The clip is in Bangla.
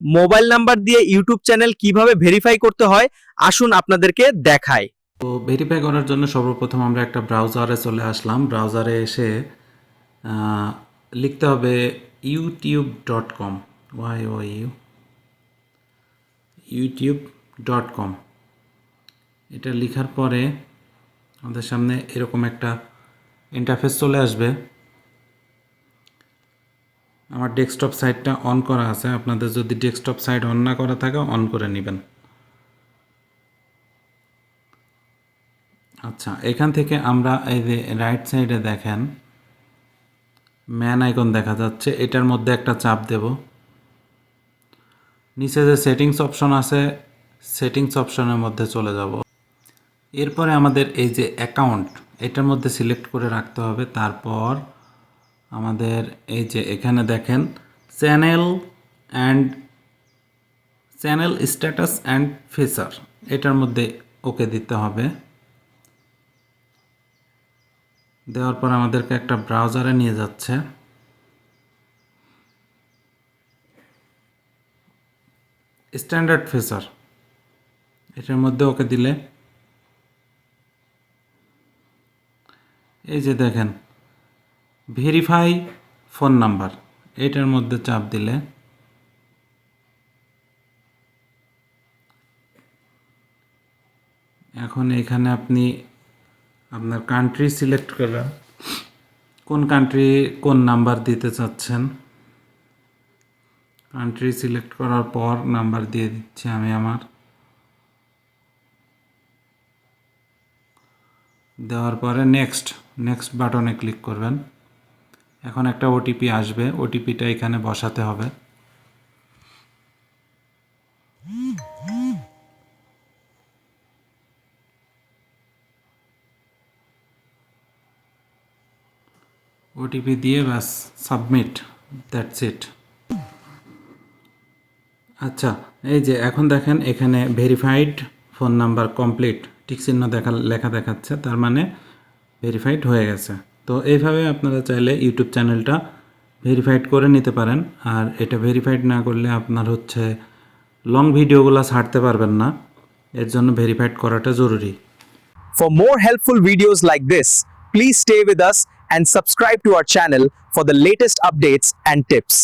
মোবাইল নাম্বার দিয়ে ইউটিউব চ্যানেল কিভাবে ভেরিফাই করতে হয় আসুন আপনাদেরকে দেখাই। তো ভেরিফাই করার জন্য সর্বপ্রথম আমরা একটা ব্রাউজারে চলে আসলাম। ব্রাউজারে এসে লিখতে হবে youtube.com, youtube.com। এটা লেখার পরে আমাদের সামনে এরকম একটা ইন্টারফেস চলে আসবে। আমার ডেস্কটপ সাইটটা অন করা আছে, আপনাদের যদি ডেস্কটপ সাইট অন না করা থাকে অন করে নেবেন। আচ্ছা, এখান থেকে আমরা এই যে রাইট সাইডে দেখেন ম্যান আইকন দেখা যাচ্ছে, এটার মধ্যে একটা চাপ দেব। নিচে যে সেটিংস অপশন আছে, সেটিংস অপশনের মধ্যে চলে যাব। এরপরে আমাদের এই যে অ্যাকাউন্ট, এটার মধ্যে সিলেক্ট করে রাখতে হবে। তারপর আমাদের এই যে এখানে দেখেন চ্যানেল স্ট্যাটাস অ্যান্ড ফিচার, এটার মধ্যে ওকে দিতে হবে। দেওয়ার পর আমাদেরকে একটা ব্রাউজারে নিয়ে যাচ্ছে। স্ট্যান্ডার্ড ফিচার, এটার মধ্যে ওকে দিলে এই যে দেখেন ভেরিফাই ফোন নাম্বার, এটার মধ্যে চাপ দিলে এখন এখানে আপনি আপনার কান্ট্রি সিলেক্ট করবেন, কোন কান্ট্রি কোন নাম্বার দিতে চাচ্ছেন। কান্ট্রি সিলেক্ট করার পর নাম্বার দিয়ে দিচ্ছি আমি আমার। দেওয়ার পরে নেক্সট বাটনে ক্লিক করবেন। এখন একটা ওটিপি আসবে, ওটিপিটা এখানে বসাতে হবে। ওটিপি দিয়ে ব্যাস সাবমিট, দ্যাটস ইট। আচ্ছা, এই যে এখন দেখেন এখানে ভেরিফাইড ফোন নাম্বার কমপ্লিট টিকচিহ্ন লেখা দেখাচ্ছে, তার মানে ভেরিফাইড হয়ে গেছে। তো এইভাবে আপনারা চাইলে ইউটিউব চ্যানেলটা ভেরিফাইড করে নিতে পারেন। আর এটা ভেরিফাইড না করলে আপনার হচ্ছে লং ভিডিওগুলো ছাড়তে পারবেন না, এর জন্য ভেরিফাইড করাটা জরুরি। For more helpful videos like this, please stay with us and subscribe to our channel for the latest updates and tips.